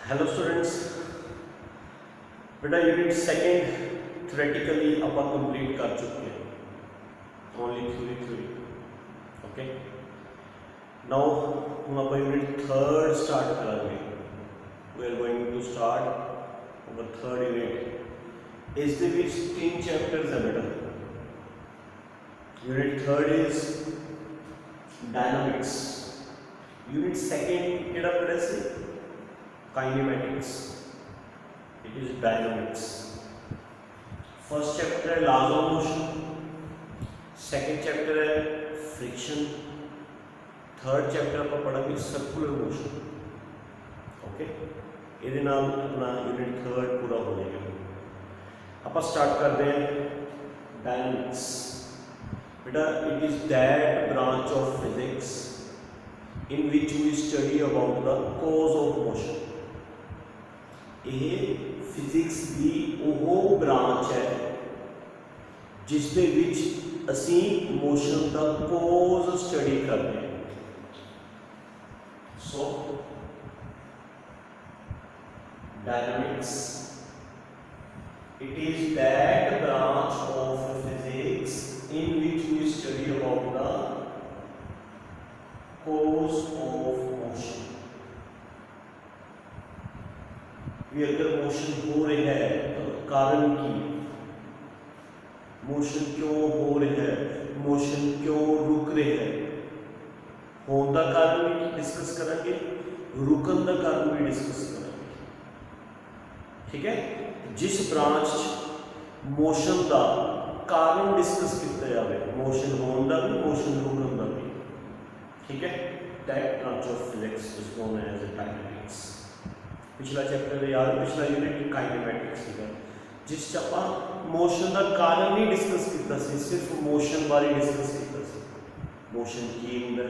Hello students, बेटा unit second theoretically ਆਪਾਂ complete कर चुके हैं। Only theory okay. नाउ हम आप यूनिट थर्ड स्टार्ट करेंगे। We are going to start our third unit. इस दे विच 3 चैप्टर्स है बेटा। Unit third is dynamics. Unit second केड़ा पढ़े से kinematics. It is dynamics. First chapter है laws of motion, second chapter है फ्रिक्शन, थर्ड चैप्टर आप पढ़ेंगे सर्कुलर मोशन। ओके, ये नाम अपना यूनिट थर्ड पूरा हो जाएगा। आप स्टार्ट करते हैं डायनामिक्स। बेटा it is that branch of physics in which we study about the cause of motion। ਇਹ ਫਿਜ਼ਿਕਸ ਦੀ ਉਹ ਬ੍ਰਾਂਚ ਹੈ ਜਿਸ ਦੇ ਵਿੱਚ ਅਸੀਂ ਮੋਸ਼ਨ ਦਾ ਕੋਜ਼ ਸਟੱਡੀ ਕਰਦੇ ਹਾਂ। ਸੋ dynamics it is that branch of physics in which we study about the cause of motion। कि अगर मोशन हो रहा है तो कारण की, मोशन क्यों हो रहा है, मोशन क्यों रुक रहा है, होने का कारण भी डिस्कस करेंगे, रुकन का कारण भी डिस्कस करेंगे। ठीक है, जिस ब्रांच मोशन का कारण डिस्कस किया जाए, मोशन होने का भी मोशन रुकन का भी। ठीक है, that branch of physics is known as dynamics. पिछला चैप्टर याद, पिछला यूनिट काइनेमैटिक्स है जिस आप मोशन का कारण नहीं डिस्कस किया, सिर्फ मोशन बारे डिस्कस किया। मोशन की होंगे,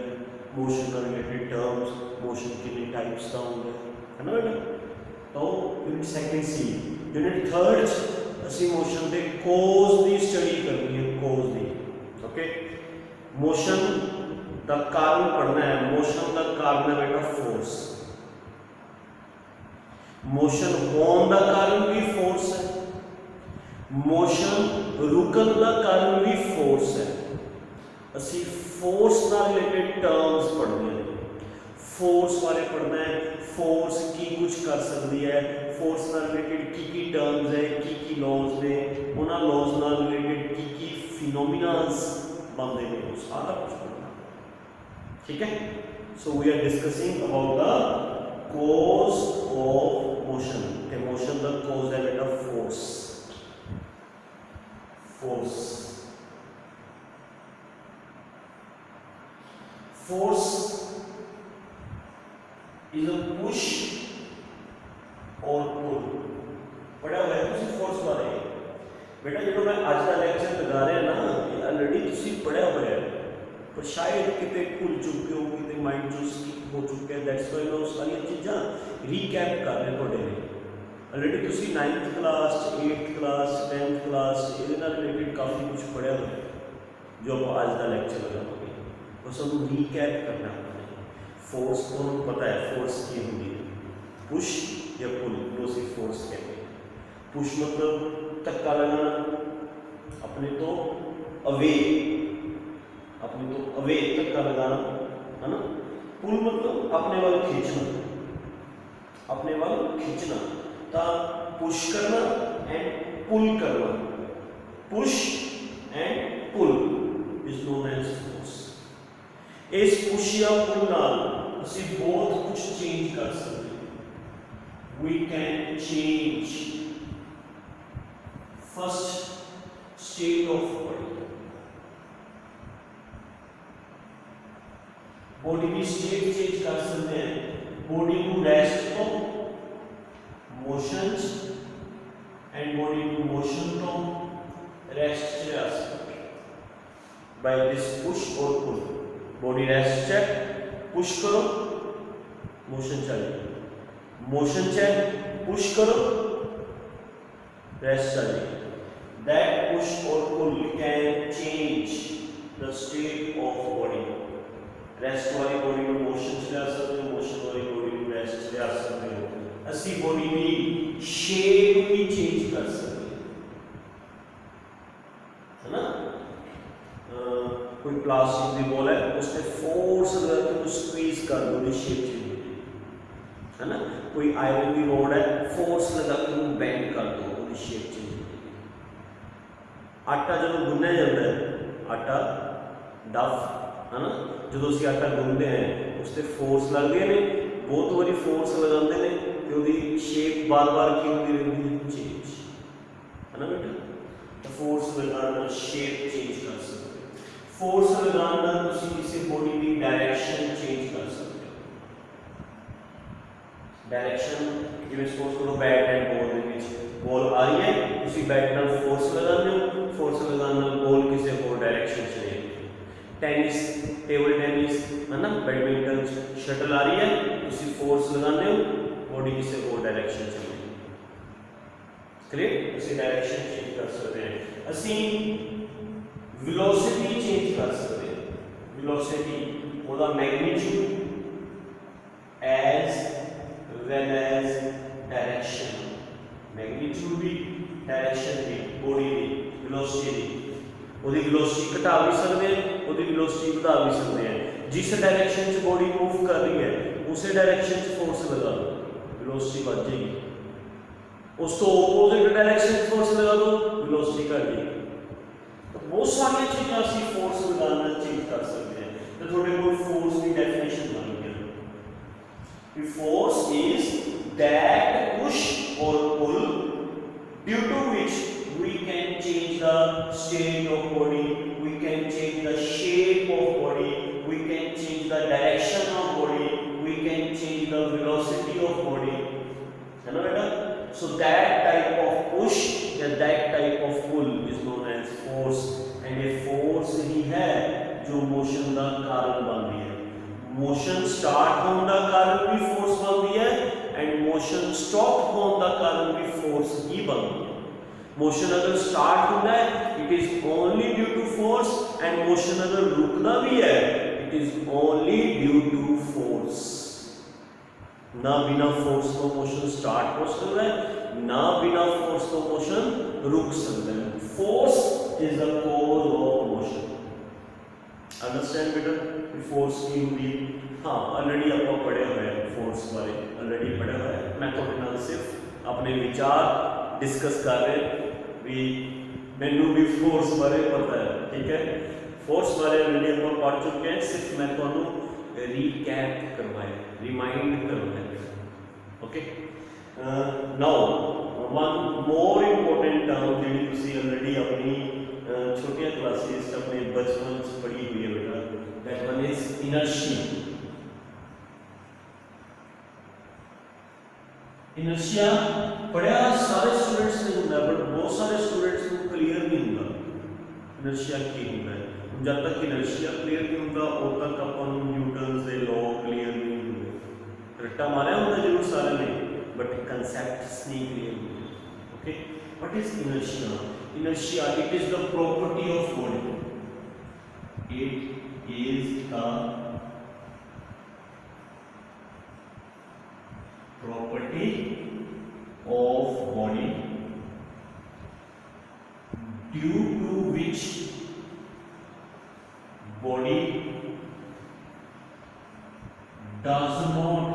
मोशन का रिलेटेड टर्म्स, मोशन कितने टाइप्स का होंगे, है ना बेटा। तो यूनिट सेकेंड सी, यूनिट थर्ड असी मोशन के कोज की स्टडी करनी है, कोज की। ओके, मोशन का कारण पढ़ना है। मोशन का कारण है बेटा फोर्स। मोशन होने का कारण भी फोर्स है, मोशन रुकन का कारण भी फोर्स है। असी फोर्स ना रिलेटेड टर्म्स पढ़ने हैं, फोर्स बारे पढ़ना है, फोर्स की कुछ कर सकती है, फोर्स ना रिलेटेड की टर्म्स है, की लॉज ने, उन्होंने लॉज ना रिलेटेड की फिनोमिनास बनते हैं, वो सारा कुछ पढ़ना। ठीक है, so we are discussing about the cause of motion। Motion का cause है बेटा force. Force force is a push और पुल। पढ़ा हुआ है तुसी फोर्स बारे बेटा। जो मैं आज का लेक्चर लगा रहे हैं ना, ऑलरेडी तुसी पढ़ा हुआ है, पर शायद कितने भूल चुके हो, कितने माइंड चो स्किप हो चुके हैं। दैट्स वाई मैं सारी चीज़ा रीकैप कर रहे थोड़े लिए। ऑलरेडी तुसी 9th class, 8th class, 10th class ये रिलेटेड काफ़ी कुछ पढ़ा हुआ है जो आप आज का लेक्चर लगाओगे, बस हम रीकैप करना है। फोर्स को पता है, फोर्स की होंगी पुश या पुल, जो सी फोर्स कहते हैं। पुश मतलब धक्का लगाना, अपने तो अवे, अपने तो अवे धक्का लगाना, है ना। पुल मतलब अपने वाल खींचना, अपने वाल खींचना। तो पुश करना एंड पुल करना, push and pull is known as force. इस पुश या पुल नाल असी बहुत कुछ चेंज कर सकते हैं। We can change first state of body, body की स्टेट चेंज कर सकते हैं। बॉडी को रेस्ट तो मोशंस एंड बॉडी को मोशन तो रेस्ट से आ सकते बाय दिस पुश और pull. Body rest check, push करो मोशन चलेगी, मोशन चेक पुश करो रेस्ट चलेगी। दैट पुश और pull can change the state of body. Rest वाली बॉडी को मोशन से आ सकते हो, मोशन वाली बॉडी को रेस्ट से आ सकते हो। ਅਸੀਂ ਬੋਡੀ ਦੀ ਸ਼ੇਪ ਵੀ ਚੇਂਜ ਕਰ ਸਕਦੇ है ना। कोई प्लास्टिक की बॉल है उस पर फोर्स लगा के तो स्क्वीज कर दो, शेप चेंज हो जाएगी, है ना। कोई आयरन की रोड है, फोर्स लगा के बेंड कर दो, वो शेप चेंज हो जाएगी। आटा जो गुन्या जाता है, आटा डफ है ना, जो असीं आटा गुनते हैं उस पर फोर्स लगते हैं, बहुत बारी फोर्स लगाते हैं तो उसकी शेप बार बार की होती रहती है, चेंज है ना बेटा। फोर्स लगाना शेप चेंज कर सकते हो, फोर्स लगाना तुसी किसी बॉडी की डायरेक्शन चेंज कर सकते हो। डायरेक्शन जिवें सपोज करो बैट एंड बॉल दे विच बॉल आ रही है, तुसी बैट नाल फोर्स लगाते हो, फोर्स लगाने नाल बॉल किसी होर डायरेक्शन च जाएगी। टेनिस, टेबल टेनिस है ना, बैडमिंटन शटल आ रही है, तुसी फोर्स लगाते हो, बॉडी किसी होर डायरेक्शन च जाएगी। क्लियर, ਅਸੀਂ डायरेक्शन चेंज कर सकते हैं, ਅਸੀਂ वेलोसिटी चेंज कर सकते हैं। वेलोसिटी ਉਹਦਾ magnitude as well as direction, magnitude भी डायरेक्शन भी बॉडी ਦੀ वेलोसिटी ਦੀ, ਉਹਦੀ वेलोसिटी घटा भी सकते हैं, ਉਹਦੀ वेलोसिटी ਵਧਾ भी सकते हैं। जिस डायरेक्शन च बॉडी मूव कर रही है उसी डायरेक्शन च फोर्स लगा दो, वेलोसिटी बढ़ जाएगी। उस तो ओपोजिट डायरेक्शन फोर्स लगा दो, वेलोसिटी घट जाएगी। तो बहुत सारी चीज़ें ਅਸੀਂ फोर्स लगाना चेंज कर सकते हैं। तो थोड़े बहुत फोर्स की डेफिनेशन बन गई। फोर्स इज दैट पुश और pull due to which we can change the state of body, we can change the shape of body, we can change the direction of body, we can change the velocity of body, है ना बेटा। So that type of push या that type of pull is known as force, and ये force ही है जो motion का कारण बनती है। motion start होने का कारण भी force बनती है, and motion stop होने का कारण भी force ही बनती है। motion अगर start होता है it is only due to force, and motion अगर रुकना भी है it is only due to force। ना बिना फोर्स तो मोशन स्टार्ट हो सकता है, ना बिना फोर्स तो मोशन रुक सकता है। Force is the cause of motion. Understand बेटा फोर्स की होगी। हाँ ऑलरेडी आप पढ़े हुए हैं फोर्स बारे, ऑलरेडी पढ़े हुए हैं। मैं थोड़े नाल सिर्फ अपने विचार डिस्कस कर रहे भी, मैनू भी फोर्स बारे पता है, ठीक है। फोर्स बारे ऑलरेडी आप पढ़ चुके हैं, सिर्फ मैं तुहानू रीकैप करवाया, रिमाइंड करवाया। Okay now one more important term जी तुसी ऑलरेडी अपनी छोटिया क्लासेस अपने बचपन पढ़ी हुई है बेटा, that one is inertia. Inertia पढ़िया सारे स्टूडेंट्स ने होंगे, बट बहुत सारे स्टूडेंट्स को क्लियर नहीं होगा इनर्शिया की होता है। जब तक इनर्शिया क्लियर नहीं होगा उद तक अपन न्यूटन के लॉ क्लियर नहीं होंगे। रट्टा मारा होता जरूर सारे ने, बट कंसेप्ट्स नहीं क्लियर होंगे। Okay what is inertia? Inertia it is the property of body, it is the property of body due to which body does not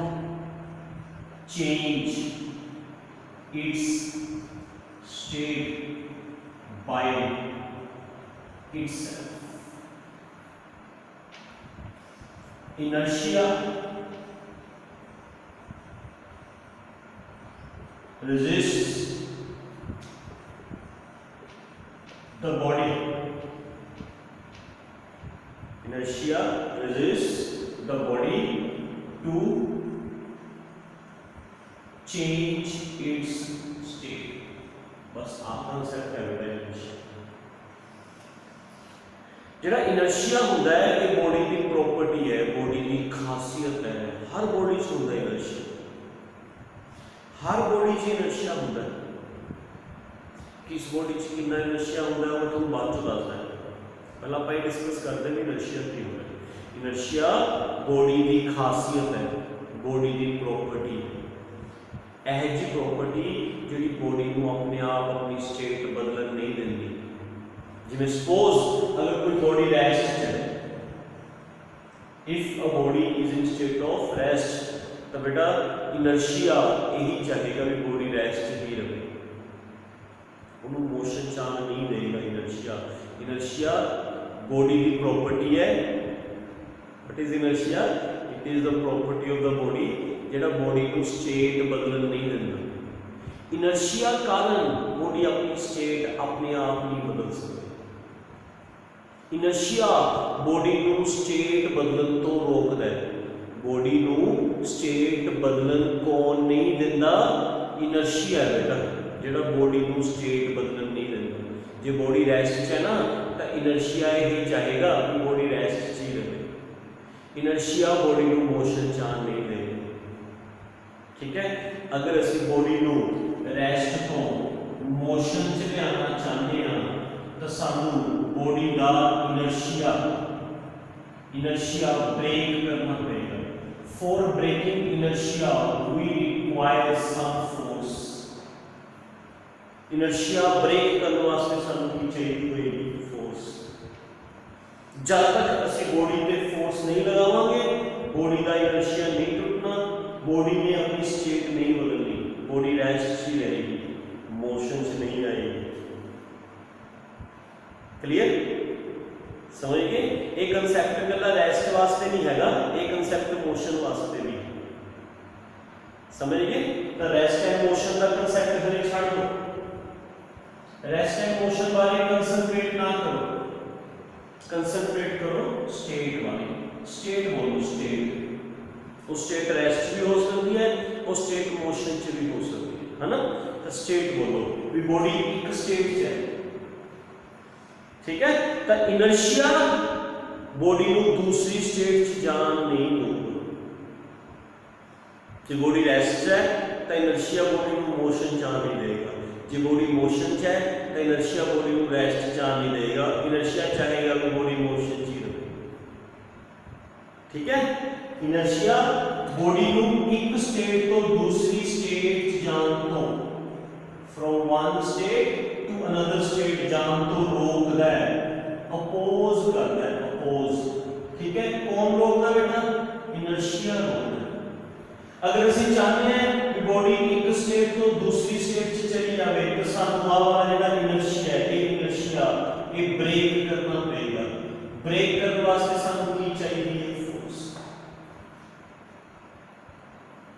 change its state by itself. Inertia resists the body. Inertia resists the body to change its state. बस आप concept है बेटा inertia. जेड़ा inertia होता है ये body की property है, बॉडी की खासियत है। हर बॉडी च होता है इनर्शिया, हर बॉडी च इनर्शिया होता है। किस बॉडी च कितना इनर्शिया होता है वो तुम बाद चो दसदा है, पहला आप डिस्कस करते हैं इनर्शिया की होता है। इनर्शिया बॉडी की खासियत है, बॉडी की प्रॉपर्टी है। ਇਹ जी प्रॉपर्टी जी बॉडी को अपने आप अपनी स्टेट बदलन नहीं देती। जिमें सपोज अगर कोई बॉडी रेस्ट है, if a body is in state of rest, तो बेटा इनर्शिया यही चाहेगा भी बॉडी रेस्ट ही रहे, उन्होंने मोशन चाह नहीं देगा। इनर्शिया बॉडी की प्रॉपर्टी है। What is inertia? It is the property of the body जेड़ा बॉडी को स्टेट बदलन नहीं देता। इनर्शिया कारण बॉडी अपनी स्टेट अपने आप नहीं बदल सकती। इनर्शिया बॉडी को स्टेट बदलन तो रोकता है। बॉडी को स्टेट बदलन कौन नहीं देता? इनर्शिया है बेटा, जेड़ा बॉडी को स्टेट बदलन नहीं देता। जो बॉडी रेस्ट है ना, तो इनर्शिया ही चाहेगा कि बॉडी रेस्ट ही रहे। इनर्शिया बॉडी को मोशन चाह नहीं देगा। ठीक है, अगर असी बॉडी को रेस्ट तो मोशन च लियाना चाहते हैं तो सानू बॉडी का इनर्शिया ब्रेक करना पड़ेगा। For breaking inertia we require some force. Inertia break करने वास्ते सानू की चाहिए होगी? फोर्स। जब तक असी बॉडी पे फोर्स नहीं लगावांगे, बॉडी का इनर्शिया नहीं टूटना, बॉडी ने अपनी स्टेट नहीं बदलनी, बॉडी रेस्ट ही रहेगी, मोशन से नहीं आएगी। क्लियर? समझ गए? एक कंसेप्ट कला रेस्ट वास्ते नहीं हैगा, एक कंसेप्ट मोशन वास्ते भी। समझ गए? तो रेस्ट एंड मोशन का कंसेप्ट हरे छाड़ दो, रेस्ट एंड मोशन वाले कंसंट्रेट ना करो, कंसंट्रेट करो स्टेट वाले। स्टेट बोलो, स्टेट। वो स्टेट रेस्ट भी हो सकती है और स्टेट मोशन च भी हो सकती है ना। तो स्टेट बोलो भी बॉडी एक स्टेट है। ठीक है, तो इनर्शिया बॉडी को दूसरी स्टेट जान नहीं दूंगा। जो बॉडी रेस्ट है तो इनर्शिया बॉडी को मोशन जान नहीं देगा। जो बॉडी मोशन है तो इनर्शिया बॉडी को रेस्ट जान नहीं देगा। इनर्शिया चाहेगा कि बॉडी मोशन च रहे। ठीक है, इनर्शिया बॉडी को एक स्टेट तो दूसरी स्टेट जान तो, from one state to another state जान तो रोकता है, अपोज करता है, अपोज। ठीक है, कौन रोकता है बेटा? इनर्शिया रोकता है। अगर ਅਸੀਂ ਚਾਹते हैं कि बॉडी एक स्टेट तो दूसरी स्टेट च चली जाए तो ਸਾਨੂੰ ਆ ਵਾਲਾ ਜਿਹੜਾ ਇਨਰशिया है, ये इनर्शिया ये ब्रेक करना पड़ेगा। ब्रेक करने वास्ते ਸਾਨੂੰ ਕੀ चाहिए?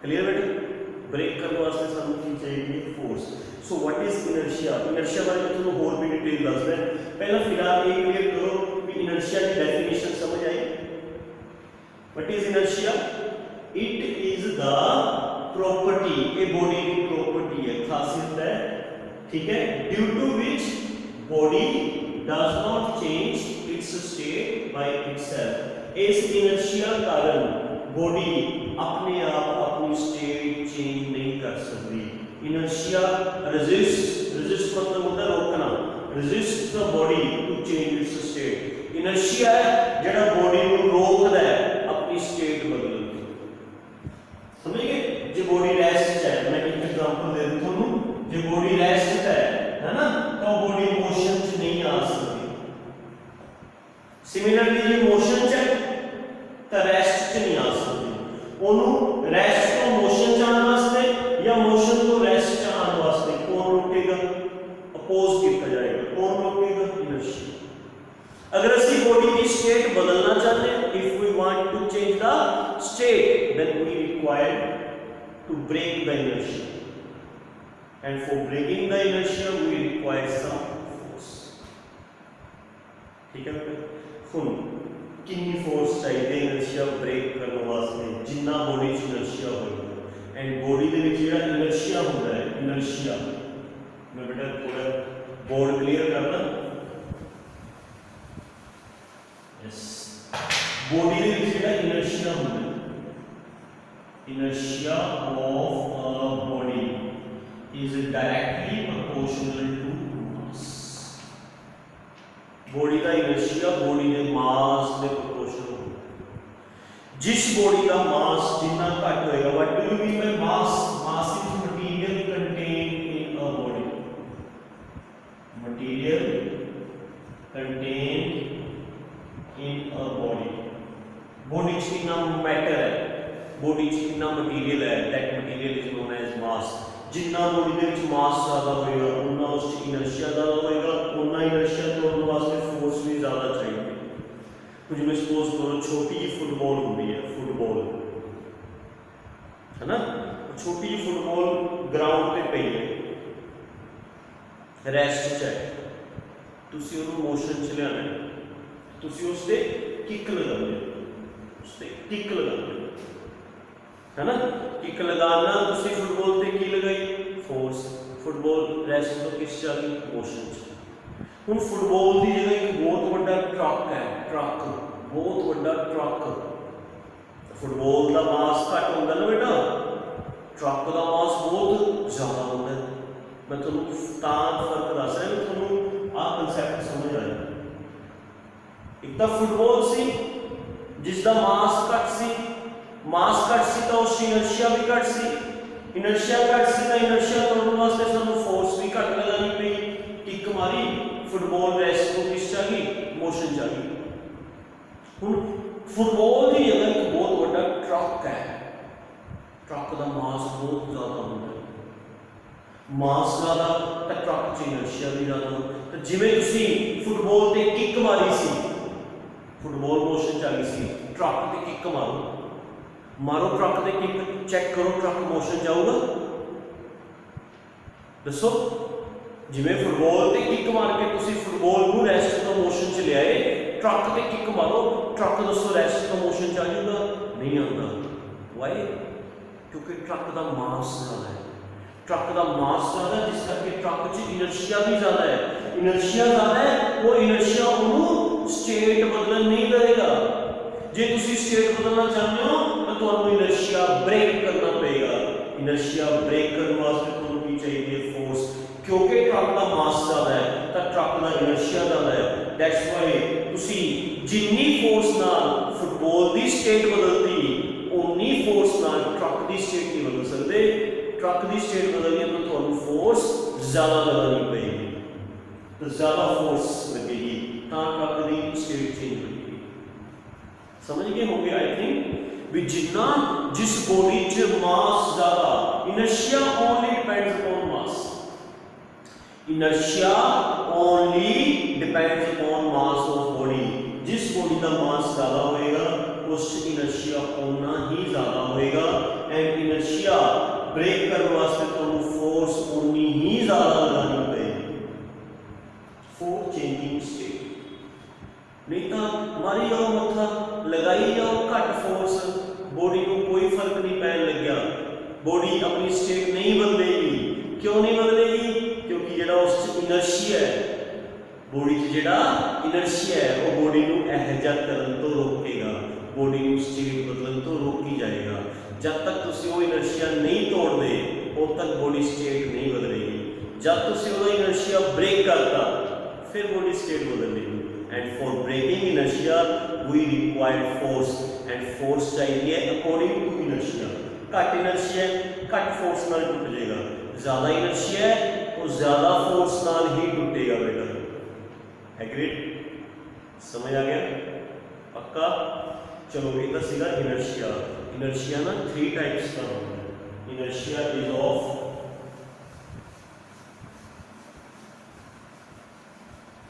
क्लियर बेटा? ब्रेक करने वास्ते सानू की चाहिए? Force. So what is inertia? Inertia बारे में थोड़ा और भी डिटेल दस दें। पहला फिलहाल ये क्लियर करो कि इनर्शिया की डेफिनेशन समझ आई। What is inertia? It is the property, ये बॉडी की प्रॉपर्टी है, खासियत है। ठीक है, due to which body does not change its state by itself. इस इनर्शिया कारण बॉडी अपने आप अपनी स्टेट चेंज नहीं कर सकती। इनर्शिया रेजिस्ट मतलब होता है रोकना, resist the body to change its state. Inertia है जेड़ा बॉडी को रोकता है अपनी स्टेट बदलने की। समझ गए? जो बॉडी रेस्ट है, मैं एक एग्जांपल दे दूं तुहानू, जो बॉडी रेस्ट है ना, तो बॉडी मोशन च नहीं आ सकती। सिमिलरली जो मोशन च है तो रेस्ट च नहीं आ सकती। ओनू रेस्ट तो मोशन जाने वास्ते या मोशन तो रेस्ट जाने वास्ते कौन रोकेगा? अपोज किया जाएगा। कौन रोकेगा? इनर्शिया। अगर असी बॉडी की स्टेट बदलना चाहते हैं, if we want to change the state, then we require to break the inertia, and for breaking the inertia we require some force. ठीक है बेटा? सुन, कितनी फोर्स चाहिए इनर्शिया ब्रेक करने वास्ते? जिन्ना बॉडी च इनर्शिया होगा। एंड बॉडी दे विच जेड़ा इनर्शिया होता है, इनर्शिया मैं बेटा पूरा बोर्ड क्लियर करना। यस, बॉडी दे विच जेड़ा इनर्शिया होता है, inertia of a body is directly proportional to mass. Body का इनर्शिया बॉडी के मास के प्रोपोर्शनल होगा। जिस बॉडी का मास जितना घट होएगा, what do you mean by mass? Mass is body च कितना मैटर है, बॉडी च कितना मटीरियल है, that material is known as mass. जिन्ना बॉडी दे विच मास ज़्यादा होएगा उन्ना उस च इनर्शिया ज़्यादा होएगा, उन्ना इनर्शिया तोड़ने वास्ते फोर्स भी ज़्यादा चाहिए। कुछ में सपोज करो छोटी जी फुटबॉल होती है, फुटबॉल है ना, छोटी जी फुटबॉल ग्राउंड पे पई है, रेस्ट च है, तुसी उन्हें मोशन च लियाना है, तुसी उस ते किक लगाते हो, उस ते किक लगाते हो, है ना, किक लगाना तुसी फुटबॉल ते की लगाई फोर्स, फुटबॉल रेस्ट तो किस च आ गई मोशन च। हुण फुटबॉल की जगह एक बहुत बड़ा ट्रक है, ट्रक बहुत बड़ा ट्रक, फुटबॉल का मास घट होंदा ना बेटा, ट्रक का मास बहुत ज़्यादा होंदा है। मैं तुहानूं फर्क दस रहा, तुहानूं आ कंसैप्ट समझ आ जाए। एक तो फुटबॉल सी जिसका मास घट सी, मास घट सी तो उस इनर्शिया भी घट सी, इनर्शिया घट सी तो इनर्शिया तोड़ने वास्ते सानूं फोर्स भी घट लगानी पई, किक मारी फुटबॉल रेस्ट को किस च गई मोशन च गई। हुण फुटबॉल की जगह एक बहुत बड़ा ट्रक है, ट्रक का मास बहुत ज़्यादा होता है, मास ज़्यादा तो ट्रक च इनर्शिया भी ज़्यादा। तो जिवें तुसीं फुटबॉल ते किक मारी सी, फुटबॉल मोशन च आ गई सी, ट्रक ते किक मारो, मारो ट्रक ते किक, चेक करो ट्रक मोशन जाऊगा, दसो। जिवें फुटबॉल ते किक मार के तुसीं फुटबॉल नूं रेस्ट तो मोशन च लियाए, ट्रक ते किक मारो, ट्रक दसो रेस्ट तो मोशन च आ जाऊगा, नहीं आता। वाई? क्योंकि ट्रक का मास ज़्यादा है, ट्रक का मास ज़्यादा है, जिस करके ट्रक च इनर्शिया भी ज़्यादा है, इनर्शिया ज़्यादा है, वो इनर्शिया उन्होंने स्टेट बदलन नहीं करेगा। जे तुसीं स्टेट बदलना चाहते हो तो तुहानूं इनर्शिया ब्रेक करना पड़ेगा, इनर्शिया ब्रेक करने वास्ते तुहानूं की चाहिए फोर्स, क्योंकि ट्रक का मास ज़्यादा है तो ट्रक का इनर्शिया ज़्यादा है। दैट्स वाई तुसी जिन्नी फोर्स नाल फुटबॉल की स्टेट बदलती उन्नी फोर्स नाल ट्रक की स्टेट नहीं बदल सकते। ट्रक की स्टेट बदलनी है तो तुहानूं फोर्स ज़्यादा लगानी पड़ेगी, तो ज़्यादा फोर्स लगेगी तो ट्रक की स्टेट चेंज होगी। समझ गए होंगे आई थिंक भी जिन्ना जिस बॉडी च मास ज़्यादा, inertia only depends upon mass, inertia only depends upon mass of body. जिस बॉडी का मास ज़्यादा होएगा उस इनर्शिया उतना ही ज़्यादा होएगा, एंड इनर्शिया ब्रेक करने वास्ते तो फोर्स उतनी ही ज़्यादा लगानी पड़ेगी फॉर चेंजिंग स्टेट। नहीं तो मारी जाओ मत्था, लगाई जाओ घट फोर्स, बॉडी को कोई फर्क नहीं पैन लग गया, बॉडी अपनी स्टेट नहीं बदलेगी। क्यों नहीं बदलेगी? क्योंकि जेड़ा उस इनर्शिया है, बॉडी च जेड़ा इनर्शिया है वो बॉडी को एहजा करन तो रोकेगा, बॉडी को स्टेट बदलन तो रोकी जाएगा। जब तक तुसी वो इनर्शिया नहीं तोड़ते उद तक बॉडी स्टेट नहीं बदलेगी। जब तुसी वो इनर्शिया ब्रेक करता फिर बॉडी स्टेट बदलेगी। And for breaking inertia we require force, and force चाहिए according to inertia। घट inertia घट force नाल टूट जाएगा, ज़्यादा inertia है तो ज़्यादा force नाल ही टूटेगा बेटा। Agreed? समझ आ गया? पक्का? चलो ये तो सीधा inertia। Inertia ना 3 टाइप्स का होता है। Inertia is of,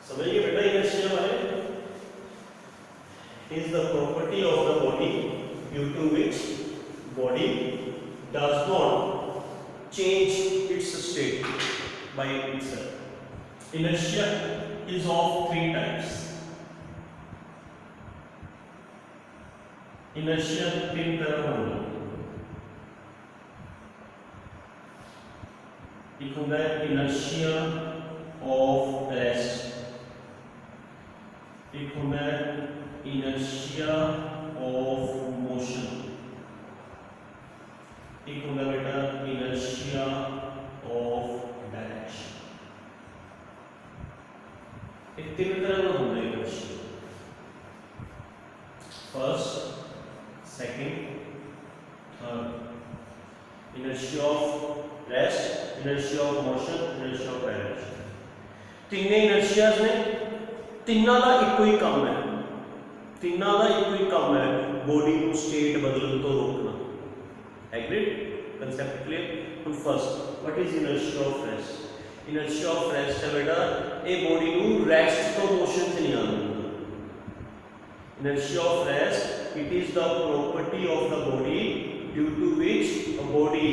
समझिए बेटा inertia is the property of the body due to which body does not change its state by itself. Inertia is of 3 types. Inertia 3 तरह होगा। एक होगा inertia of rest, एक होगा inertia of motion, एक होगा बेटा inertia of direction। एक 3 तरह का होगा inertia, first, second, third. inertia of rest, inertia of motion, inertia of direction। 3 inertias ने, तीनों का इको ही काम है। ਤਿੰਨਾਂ ਦਾ ਇੱਕੋ ਹੀ ਕੰਮ ਹੈ, ਬੋਡੀ ਨੂੰ ਸਟੇਟ ਬਦਲਣ ਤੋਂ ਰੋਕਣਾ। ਐਗਰੀਡ? Concept clear? ਹੁਣ first, what is inertia of rest? Inertia of rest ਹੈ ਬੇਟਾ, ਇਹ ਬੋਡੀ ਨੂੰ ਰੈਸਟ ਤੋਂ ਮੋਸ਼ਨ 'ਚ ਨਹੀਂ ਆਉਣ ਦਿੰਦਾ। Inertia of rest, it is the property of the body due to which a body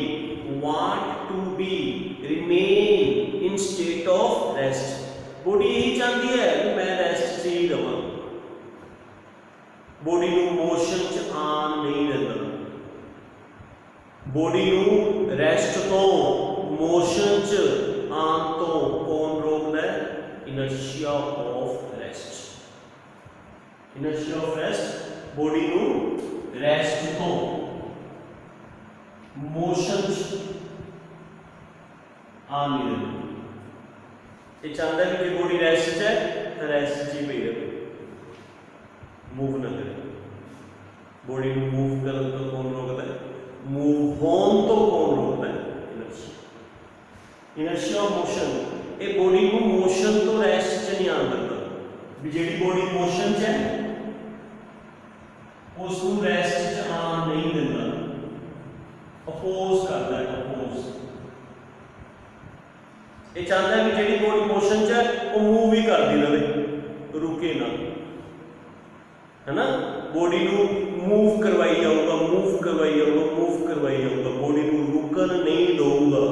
want to be remain in state of rest. Body यही चाहती है कि मैं रेस्ट से ही रहा, बॉडी ਨੂੰ ਮੋਸ਼ਨ 'ਚ ਆਣ ਨਹੀਂ ਦਿੰਦਾ। ਬॉडी ਨੂੰ ਰੈਸਟ ਤੋਂ ਮੋਸ਼ਨ 'ਚ ਆਉਣ ਤੋਂ ਕੌਣ ਰੋਕਦਾ ਹੈ? Inertia of rest. Inertia of rest body ਨੂੰ ਰੈਸਟ ਤੋਂ ਮੋਸ਼ਨ 'ਚ ਆਉਣ ਨਹੀਂ ਦਿੰਦਾ। ਇਹ ਚਾਹੁੰਦਾ ਵੀ ਜੇ ਬੋਡੀ ਰੈਸਟ 'ਚ ਹੈ ਤਾਂ ਰੈਸਟ 'ਚ ਹੀ ਪਈ ਰਹੇ, मूव ना करे। बॉडी को मूव करने तो कौन रोकता है? मूव होने तो कौन रोकता है? इनर्शिया। इनर्शिया मोशन, ये बॉडी को मोशन तो रेस्ट च नहीं आने देता। भी जेडी बॉडी मोशन च है उसको रेस्ट च आन नहीं देता, अपोज करता है, अपोज। ये चाहता है कि जेडी बॉडी मोशन च है वो मूव ही करती रहे, रुके ना, है ना। बॉडी को मूव करवाई जाऊगा, मूव करवाई जाऊगा, मूव करवाई जाऊगा, बॉडी को रुकन नहीं दूंगा।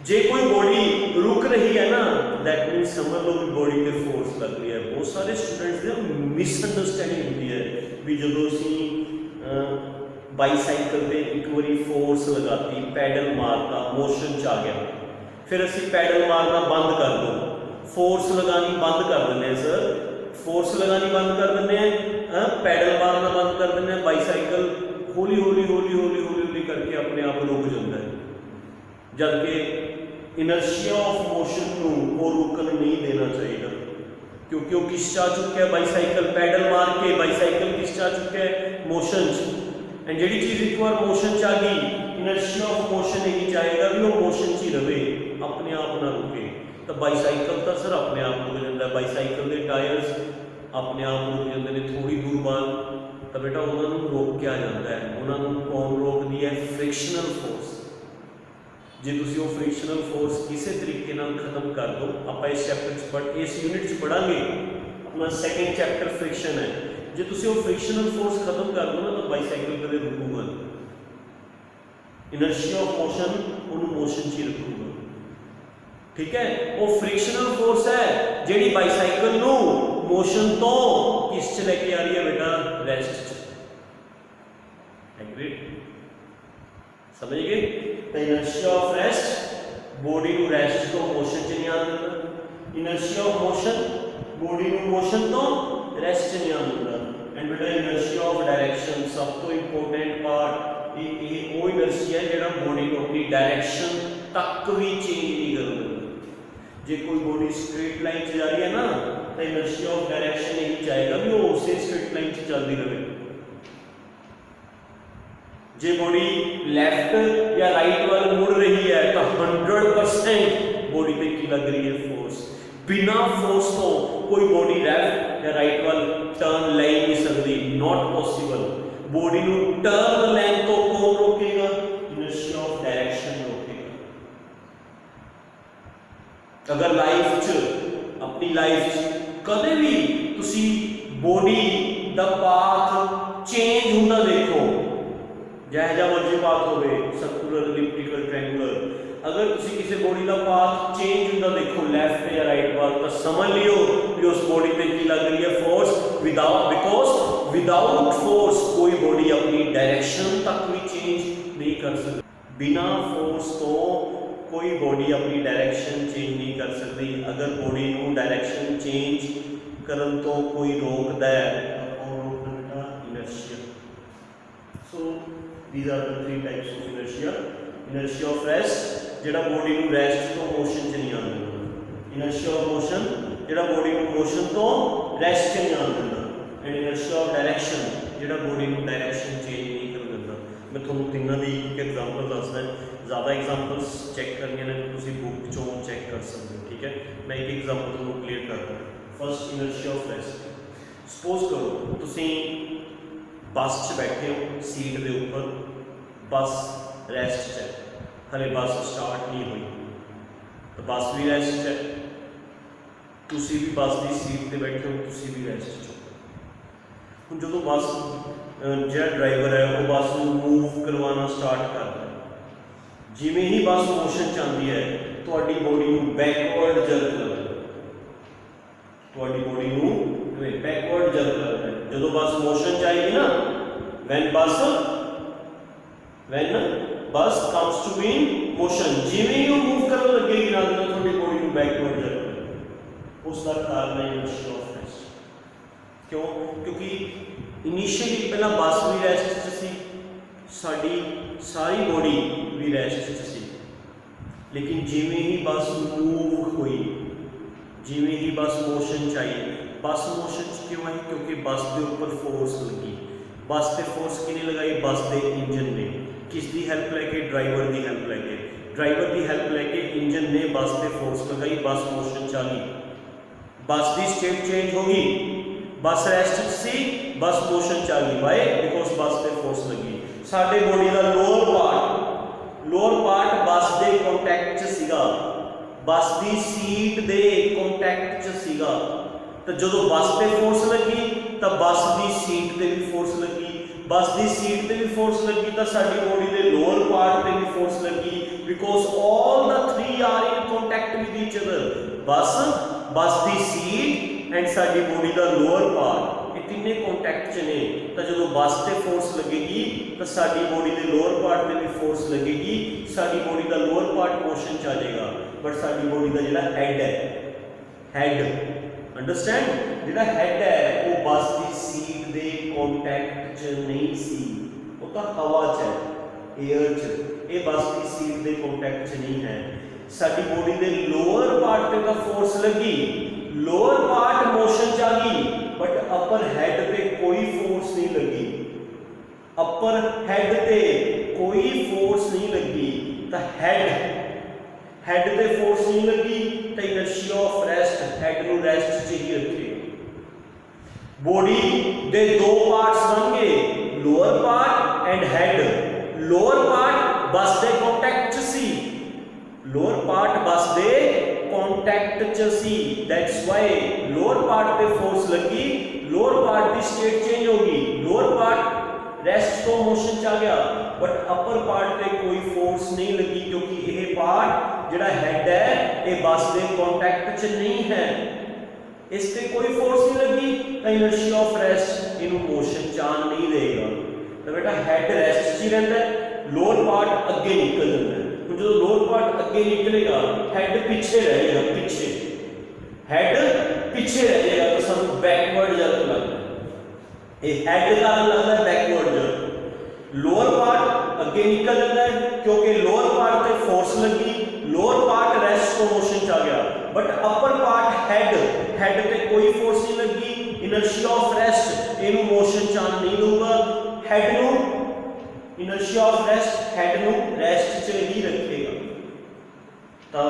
जे कोई बॉडी रुक रही है ना, दैट मीन्स समझ लो कि बॉडी पे फोर्स लग रही है। बहुत सारे स्टूडेंट्स ने मिसअंडरस्टैंडिंग होती है भी जो असी बाईसाइकिल पे एक बारी फोर्स लगाती, पैडल मारता, मोशन च आ गया, फिर असी पैडल मारना बंद कर दो, फोर्स लगानी बंद कर दें सर, फोर्स लगानी बंद कर दें, पैडल मारना बंद कर दें, बाईसाइकिल हौली हौली हौली हौली हौली हौली करके अपने आप रुक जाता है। जबकि इनर्शिया ऑफ मोशन को वो रुकन नहीं देना चाहिए, क्योंकि वो किस चा चुका है? बाईसाइकिल पैडल मार के बाईसाइकिल किस चा चुका है? मोशन। एंड जी चीज़ एक बार मोशन च आ गई, इनर्शिया ऑफ मोशन यही चाहेगा भी वो मोशन च ही रहे, अपने आप ना रुके। तो बाईसाइकिल तो सर अपने आप रुक जाता है, बाईसाइकिल के टायर्स अपने आप रुक जाते हैं थोड़ी दूर बाद, तो बेटा उन्होंने रोक के आ जाता है। उन्होंने कौन रोक दी है? Frictional force. जे तुसी वो फ्रिक्शनल फोर्स किसी तरीके नाल खत्म कर दो, आप इस चैप्टर इस यूनिट च पढ़ांगे, अपना सेकेंड चैप्टर फ्रिक्शन है, जे तुसी वो फ्रिक्शनल फोर्स खत्म कर दो ना तो बाईसाइकिल कदे रुकूगा। इनर्शिया ऑफ मोशन उन्होंने मोशन च ही रखूगा, ठीक है। वो फ्रिक्शनल फोर्स है जी बाईसाइकिल नू मोशन तो किस च लेके आ रही है बेटा? रेस्ट च। एग्रीड? समझ गए? तो इनर्शिया ऑफ रेस्ट बॉडी को रेस्ट तो मोशन च नहीं आने देता, इनर्शिया ऑफ मोशन बॉडी को मोशन तो रेस्ट च नहीं आने देता। एंड बेटा इनर्शिया ऑफ डायरेक्शन सब तो इंपोर्टेंट पार्ट, ये वो इनर्शिया है जो बॉडी को अपनी डायरेक्शन तक भी चेंज नहीं कर देता। जे कोई बॉडी स्ट्रेट लाइन से जा रही है ना, तो इनर्शिया ऑफ डायरेक्शन यही चाहेगा भी वो उसी स्ट्रेट लाइन से चलती रहे। जे बॉडी लेफ्ट या राइट वाल मुड़ रही है तो 100% बॉडी पे की लग रही है फोर्स। बिना फोर्स तो कोई बॉडी लेफ्ट या राइट वाल टर्न ले नहीं सकती, नॉट पॉसिबल। बॉडी को टर्न लेन तो कौन रोकेगा? इनर्शिया ऑफ डायरेक्शन रोकेगा। अगर लाइफ च अपनी लाइफ कदे भी तुसी बॉडी दा पाथ चेंज होंदा देखो, जहा मर्जी पाथ हो, सर्कुलर, एलिप्टिकल, ट्रायंगुलर, अगर तुसी किसी बॉडी का पाथ चेंज होंदा देखो लेफ्ट या राइट वाल, तो समझ लियो कि उस बॉडी पे की लग रही है फोर्स। बिकॉज विदाउट फोर्स कोई बॉडी अपनी डायरेक्शन तक भी चेंज नहीं कर सकती। बिना फोर्स तो कोई बॉडी अपनी डायरेक्शन चेंज नहीं कर सकती। अगर बॉडी को डायरेक्शन चेंज करन तो कोई रोकता है, inertia. So these are the three types of inertia. Inertia of rest जेड़ा बॉडी को रेस्ट तो मोशन च नहीं आने देता, इनर्शिया ऑफ मोशन जेड़ा बॉडी को मोशन तो रेस्ट च नहीं आने देता, एंड इनर्शिया ऑफ डायरेक्शन जेड़ा बॉडी को डायरेक्शन चेंज नहीं कर देता। मैं थोड़ा तीनों की एक एग्जाम्पल दसदा, ज़्यादा एग्जाम्पल्स चैक करनी ने तुम बुक चो चैक कर सकते हो, ठीक है। मैं एक एग्जाम्पल तुम क्लियर करता हूँ। First inertia of rest. Suppose करो तुसी बस च बैठे हो सीट के उपर, बस रेस्ट च है, हले बस स्टार्ट नहीं हुई, तो बस भी रेस्ट च है, तुसी भी बस की सीट पर बैठे हो, तुसी भी रेस्ट च हो। हुण जो बस जो ड्राइवर है वो बस मूव करवाना स्टार्ट करता है, जिमें ही बस मोशन च आती है तुहाडी बॉडी नूं बैकवर्ड जर्क लगदा, तुहाडी बॉडी नूं बैकवर्ड जर्क लगता है। जो बस मोशन च आएगी ना, when bus comes to be in motion, जिवें ही मूव करने लगेगी ना थोड़ी बॉडी में बैकवर्ड जर्क, उसका कारण है इनर्शिया ऑफ रेस्ट। क्यों? क्योंकि इनिशियली पहला बस भी रेस्ट च सी, साडी सारी बॉडी भी रेस्ट च सी, लेकिन जिवें ही बस मूव हुई, जिवें ही बस मोशन च आई, बस मोशन च क्यों आई? क्योंकि बस के ऊपर फोर्स लगी। बस से फोर्स किने लगाई? बस के इंजन ने। किसकी हेल्प लैके? ड्राइवर की हेल्प लैके। ड्राइवर की हेल्प लैके इंजन ने बस से फोर्स लगाई, बस मोशन चली, बस की स्टेट चेंज होगी, बस रेस्ट सी, बस मोशन चली, वाई बिकॉज बस से फोर्स लगी। साडे बॉडी का लोअर पार्ट बस के कॉन्टैक्ट च सीगा, बस की सीट के कॉन्टैक्ट च सीगा, तो जो बस पे फोर्स लगी तो बस की सीट पे भी फोर्स लगी, बस की सीट पे भी फोर्स लगी तो साडी बॉडी के लोअर पार्ट पे भी फोर्स लगी, because all the three are in contact with each other. Bus की सीट एंड साडी बॉडी का लोअर पार्ट, ये तीनों कॉन्टैक्ट च ने, तो जो बस पे फोर्स लगेगी तो साडी बॉडी के लोअर पार्ट पे भी फोर्स लगेगी, साडी बॉडी का लोअर पार्ट मोशन च आ जाएगा, बट साडी बॉडी का जिहड़ा हेड है, हेड अंडरस्टैंड, जिहड़ा हेड है वो बस की सीट दे कॉन्टैक्ट च नहीं सी, वो तो हवा च है, एयर च, ये बस की सीट दे कॉन्टैक्ट च नहीं है। साडी बॉडी दे लोअर पार्ट पे तो फोर्स लगी, लोअर पार्ट मोशन च आ गई, बट अपर हेड पे कोई फोर्स नहीं लगी, अपर हेड पे कोई फोर्स नहीं लगी, तो हेड पे फोर्स नहीं लगी तो इनर्शिया ऑफ रेस्ट हेड नु रेस्ट च ही रखेगा। बॉडी दे दो पार्ट्स बन गए, lower part and head. Lower part बस दे कॉन्टैक्ट च सी, लोअर पार्ट बस दे कॉन्टैक्ट च सी, दैट्स व्हाई लोअर पार्ट पे फोर्स लगी, लोअर पार्ट की स्टेट चेंज होगी, लोअर पार्ट रेस्ट तो मोशन च आ गया, बट अपर पार्ट पे कोई फोर्स नहीं लगी, क्योंकि यह पार्ट जिहड़ा हेड है ये बस के कॉन्टैक्ट च नहीं है, इस पे कोई फोर्स नहीं लगी, तो इनर्शिया ऑफ रेस्ट इनू मोशन च आन नहीं देगा। तो बेटा हेड रेस्ट च ही रहता है, लोअर पार्ट अगे निकल जाता है, जो लोअर पार्ट अगे निकलेगा हेड पीछे रहेगा, पीछे हेड पीछे रह जाएगा, तो सब बैकवर्ड जर्क लगता है, ये हेड का लगता है बैकवर्ड जर्क। लोअर पार्ट अगे निकल जाता है क्योंकि लोअर पार्ट पे फोर्स लगी, लोअर पार्ट रेस्ट को मोशन च आ गया, बट अपर पार्ट हेड पे कोई फोर्स नहीं लगी, इनर्शिया ऑफ रेस्ट इनू मोशन च आन नहीं दूंगा, हेड नु इनर्शिया ऑफ रेस्ट हेड नु रेस्ट च ही रखेगा, तो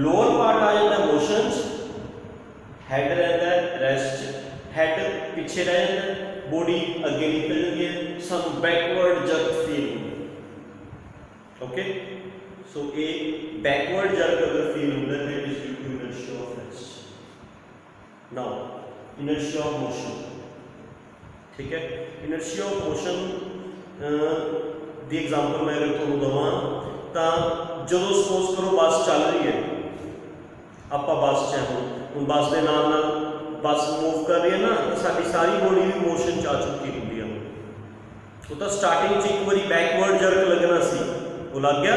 लोअर पार्ट आ जाता है मोशन च, हेड रहता है रेस्ट च, हेड पीछे रह जाता है, बॉडी अगे निकल जाती है, some backward jerk feel, okay. So a backward jerk अगर फील होता है it is due to inertia of rest. Now inertia of motion, ठीक है, इनर्शिया ऑफ मोशन दी एग्जांपल मैं अगर तुहानू दवां तो जो सपोज करो बस चल रही है, आप बस च हुण बस के नाल नाल बस मूव कर रही है ना, तो साडी सारी बॉडी भी मोशन च आ चुकी होंदी है, वो तो स्टार्टिंग च एक बारी बैकवर्ड जर्क लगना सी, वो लग गया,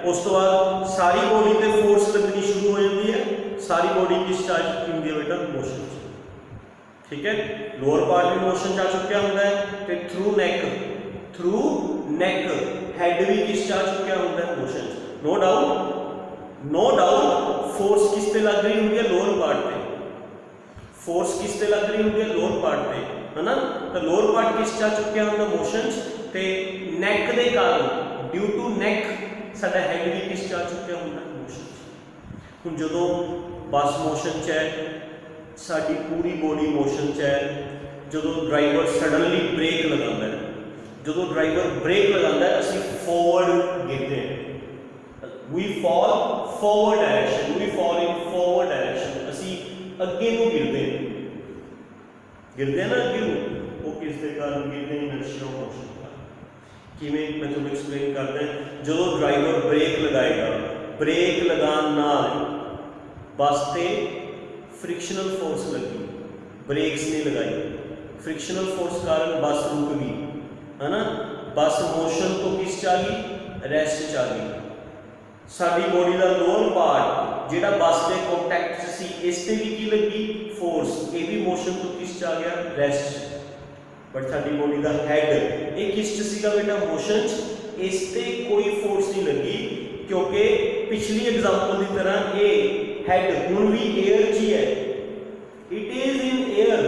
उस तो बाद सारी बॉडी पे फोर्स लगनी शुरू हो जाती है, सारी बॉडी किस च आ चुकी होंदी है बेटा? मोशन च, ठीक है। लोअर पार्ट भी मोशन च आ चुका होंदा है, ते थ्रू नेक हेड भी किस च आ चुका होंदा है? मोशन च। नो डाउट फोर्स किस पे लग रही होंदी है? लोअर पार्ट पे, फोर्स किस पे लग रही होंदी है? लोअर पार्ट पे, है ना, तो लोअर पार्ट किस च आ चुका होंदा? मोशन च, ते नेक दे कारण ड्यू टू नेक साडा हेड भी किस च आ चुका होंदा? मोशन च। हुण जदों बस मोशन च है, साडी पूरी बॉडी मोशन च है। जो ड्राइवर सडनली ब्रेक लगाता है, जो ड्राइवर ब्रेक लगाता है असी फॉरवर्ड गिरते हैं, we fall forward direction, we fall in forward direction, असी अगे को गिरते हैं, गिरते हैं ना अगे को, वो किस दे कारण गिरते हैं? इनर्शिया ऑफ मोशन का। किवें मैं तुहानूं एक्सप्लेन करदा है। जो ड्राइवर ब्रेक लगाएगा, ब्रेक लगान नाल बस ते फ्रिक्शनल फोर्स लगी, ब्रेक्स नहीं लगाई, फ्रिक्शनल फोर्स कारण बस रुक गई, है ना। बस मोशन तो किस च आ गई? रैस्ट च आ गई। साडी बॉडी का लोअर पार्ट जिहड़ा बस के कॉन्टैक्ट सी, इस ते भी की लगी? फोर्स, ये भी मोशन तो किस च आ गया? रैस्ट। बट साडी बॉडी का हैड ये किस च सीगा बेटा? मोशन च। इस ते कोई फोर्स नहीं लगी, क्योंकि पिछली एग्जांपल की तरह ये हैड हुण भी एयर च ही है, इट इज इन एयर,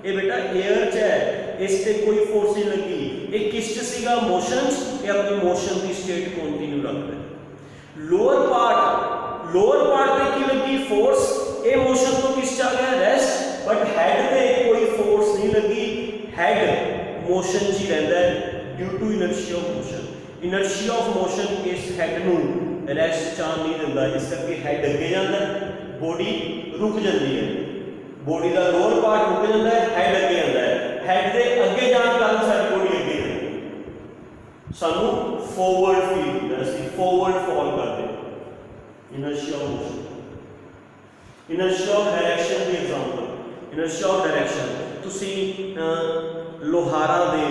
ये बेटा एयर च है, इस ते कोई फोर्स नहीं लगी। ये किस च सीगा? मोशन च। ये अपनी मोशन की स्टेट कंटिन्यू रखता है। लोअर पार्ट पे की लगी? फोर्स, ये मोशन तो किस च आ गया? रेस्ट। बट हेड पे कोई फोर्स नहीं लगी, हेड मोशन च ही रहता है due to inertia of motion. Inertia of motion इस हेड नू रेस्ट चाह नहीं दिंदा, इस करके हेड अगे जाता है, बॉडी रुक जाती है, बॉडी का लोअर पार्ट रुक जाता है, हेड अगे आता है, हेड के अगे जाने कारण सारी बॉडी अगे जाती है, सानू फॉरवर्ड फील होता है, असं फॉरवर्ड फॉल करते हैं। Inertia of motion. Inertia of direction की एग्जांपल, इनर्शिया ऑफ डायरेक्शन तुसी लोहारा दे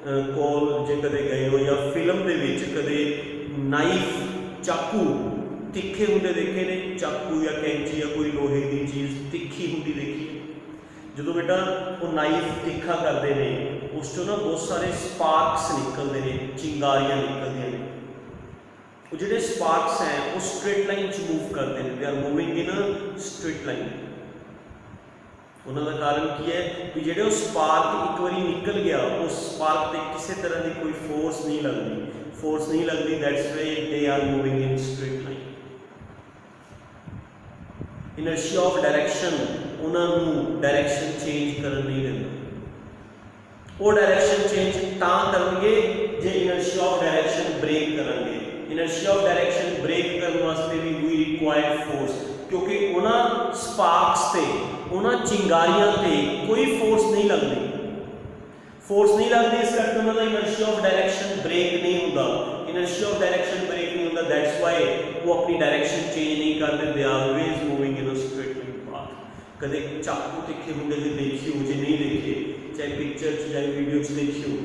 कोल जे कदे गए हो, या फिल्म दे विच कदे नाइफ चाकू तिखे होंदे देखे ने, चाकू या कैंची या कोई लोहे की चीज़ तिखी होंदी देखी? जो बेटा वो नाइफ तिखा करते हैं, उस चो ना बहुत सारे स्पार्क्स निकलते हैं, चिंगारियां निकलदियां ने। वो जिहड़े स्पार्क्स हैं वो स्ट्रेट लाइन च मूव करते हैं, they are moving in a straight line. उन्होंने कारण की है कि जो स्पार्क एक बार निकल गया, उस स्पार्क से किसी तरह की कोई फोर्स नहीं लगती, that's why they are moving in straight line. Inertia of direction उन्होंने डायरेक्शन चेंज कर नहीं देता, वो डायरेक्शन चेंज तां करेंगे जे इनर्शिया ऑफ डायरेक्शन ब्रेक करेंगे। इनर्शिया ऑफ डायरेक्शन ब्रेक करने वास्ते भी वी रिक्वायर फोर्स, क्योंकि उन्होंने स्पार्क्स से, उन्होंने चिंगारियां से कोई फोर्स नहीं लगती, इस करके उन्होंने इनर्शिया ऑफ डायरेक्शन ब्रेक नहीं होता, इनर्शिया ऑफ डायरेक्शन ब्रेक नहीं होता, दैट्स व्हाई वो अपनी डायरेक्शन चेंज नहीं करते, they are always moving in a straight line path. कदे चाकू तिखे होंदे जे देखी हो, जे नहीं देखे, चाहे पिक्चर च चाहे वीडियो च देखी हो,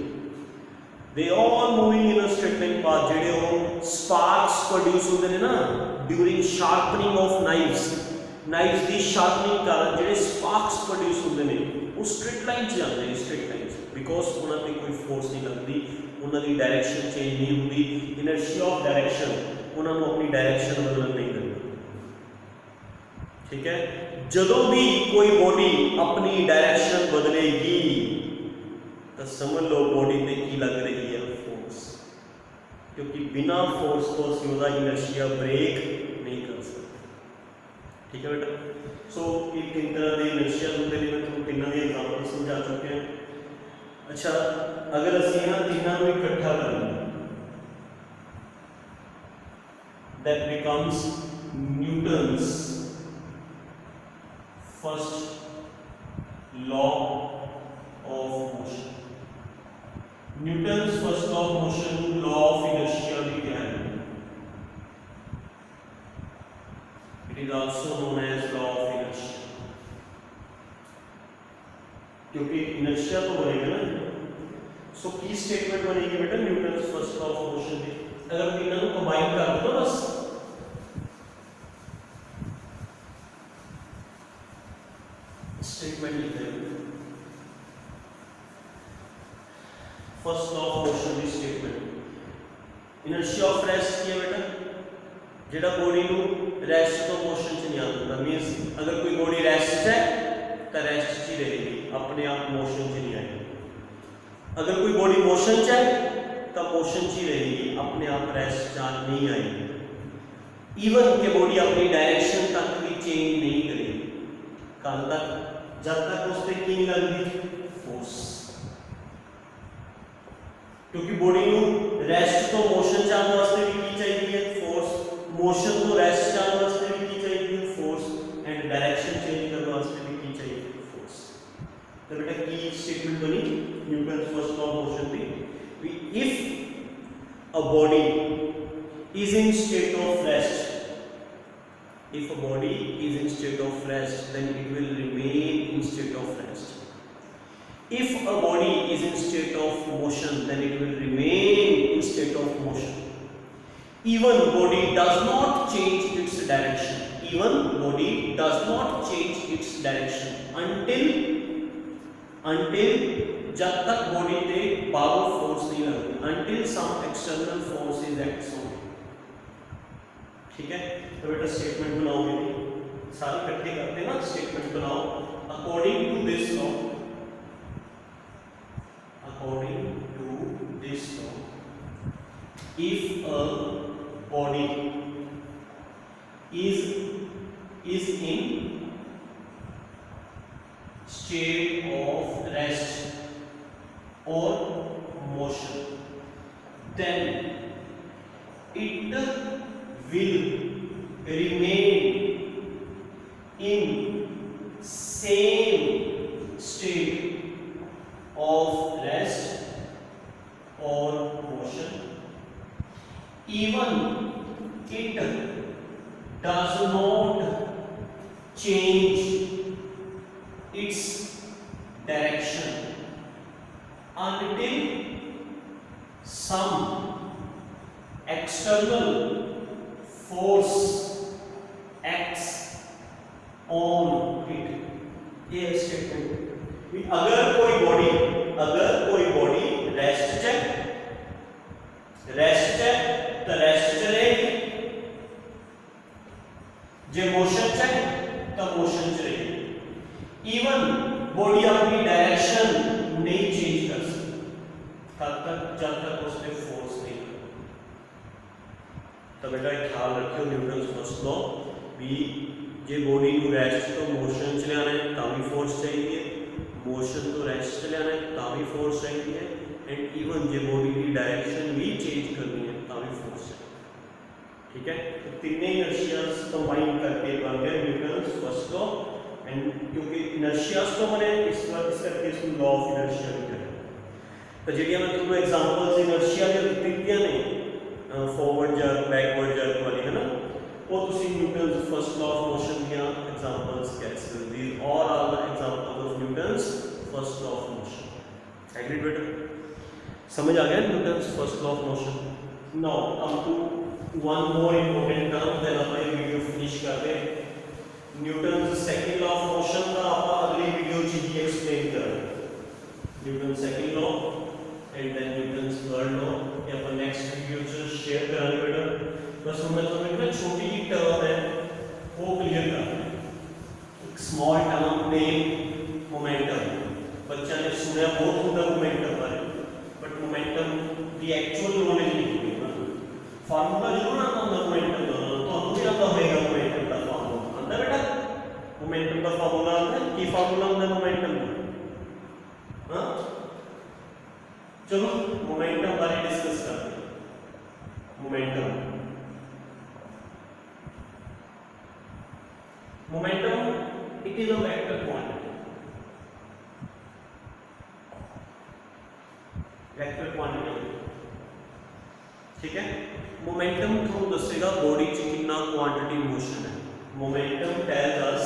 they all moving in a straight line path. जेडे वो स्पार्क्स प्रोड्यूस होंदे ने ना ड्यूरिंग शार्पनिंग ऑफ नाइफ्स की शार्पनिंग कारण जेडे स्पार्क्स प्रोड्यूस होंदे ने वो स्ट्रेट लाइन च जाते हैं, स्ट्रेट लाइन बिकॉज उन्होंने कोई फोर्स नहीं लगती, उन्होंने डायरेक्शन चेंज नहीं होती। इनर्शिया ऑफ डायरेक्शन उन्होंने अपनी डायरेक्शन बदल नहीं करती, ठीक है। जदों भी कोई बॉडी अपनी डायरेक्शन बदलेगी तो समझ लो बॉडी पे की लग रही है? फोर्स, क्योंकि बिना फोर्स तो असं उसका इनर्शिया ब्रेक नहीं कर सकते, ठीक है बेटा। सो ये तीन तरह के इनर्शिया होंगे ने, मैं तुमको तीनों की एग्जाम्पल समझा चुके हैं। अच्छा, अगर असं इन्होंने तीनों को इकट्ठा करना, that becomes Newton's first law of motion. Newton's first law of motion, law of inertia भी क्या है? It is also known as law of inertia, क्योंकि इनर्शिया तो बनेगा ना। सो की स्टेटमेंट बनेगी बेटा Newton's first law of motion की? अगर तीनों को कंबाइन कर दो बस, स्टेटमेंट लिखते हैं फर्स्ट लॉ ऑफ मोशन की स्टेटमेंट। इनर्शिया ऑफ रेस्ट की है बेटा, जेड़ा बॉडी को रेस्ट तो मोशन च नहीं आता, मीनस अगर कोई बॉडी रेस्ट है तो रेस्ट च ही रहेगी, अपने आप मोशन च नहीं आएगी। अगर कोई बॉडी मोशन च है तो मोशन च ही रहेगी, अपने आप रेस्ट च नहीं आएगी। इवन के बॉडी अपनी डायरेक्शन तक भी चेंज नहीं करेगी, कल तक, जब तक उस पर की नहीं लगती फोर्स, क्योंकि बॉडी को रेस्ट तो मोशन चाहने वास्ते भी की चाहिए फोर्स, मोशन तो रेस्ट चाहने वास्ते भी की चाहिए फोर्स, एंड डायरेक्शन चेंज करने वास्ते भी की चाहिए फोर्स। तो बेटा की स्टेटमेंट बनी Newton first law of motion भी, if a body is in state of rest, if a body is in state of rest, then it will remain in state of rest. If a body is in state of motion, then it will remain in state of motion. Even body does not change its direction, even body does not change its direction until जब तक body पे बाहर force नहीं लगती, until some external force is acts on. ठीक है, तो बेटा स्टेटमेंट बनाओ, बेटी सारे इकट्ठे करते हैं ना, स्टेटमेंट बनाओ according to this law, according to this law, if a body is in state of rest or motion, then it will remain in same state of rest or motion, even it does not change its direction until some external force acts on it. ये statement, अगर कोई body rest है तो rest चलेगी, जे motion है तो motion चलेगी। Even body अपनी डायरेक्शन नहीं चेंज कर सकती तब तक जब तक उस पर फोर्स नहीं। तो बेटा ख्याल रखियो न्यूटन फर्स्ट लॉ भी, जे बॉडी को रेस्ट तो मोशन च लियाना है तां फोर्स चाहिए, मोशन तो रेस्ट च लियाना है तां फोर्स चाहिए, एंड इवन जे बॉडी की डायरेक्शन भी चेंज करनी है तां फोर्स चाहिए। ठीक है, तो तीनों इनर्शियाज कंबाइन करके बन गया न्यूटन फर्स्ट लॉ, एंड क्योंकि इनर्शियाज तो मैंने इस करके इसको लॉ ऑफ इनर्शिया भी करें। तो जी मैं तुमको एग्जांपल्स इनर्शिया जो दित्तियां ने फॉरवर्ड जर्क बैकवर्ड जर्क वाली है ना, वो तुसी Newton's first law of motion दियां एग्जांपल्स कैच कर दी, और are the examples of Newton's first law of motion. Agreed बेटा, समझ आ गया Newton's first law of motion. Now come to one more important term, then अपन ये वीडियो फिनिश कर दे। Newton's second law of motion का अपन अगली वीडियो च ही एक्सप्लेन करेंगे। Newton second law and then Newton's third law ये अपन नेक्स्ट वीडियो च शेयर करेंगे बेटा। बस मैं तो एक छोटी ही टर्म है वो क्लियर करना है, एक स्मॉल टर्म नेम मोमेंटम। बच्चा ने सुना बहुत होता मोमेंटम बारे, बट मोमेंटम की एक्चुअल नॉलेज नहीं होती ना, फार्मूला जरूर आता होगा मोमेंटम का, तो हम भी आता होगा मोमेंटम का फार्मूला अंदर बेटा, मोमेंटम का फार्मूला आता है की फार्मूला अंदर मोमेंटम का। हाँ चलो मोमेंटम बारे डिस्कस करते हैं। Momentum it is a vector quantity, vector quantity. ठीक है, मोमेंटम थ्रू दसेगा बॉडी च कितना क्वांटिटी मोशन है। Momentum tells us,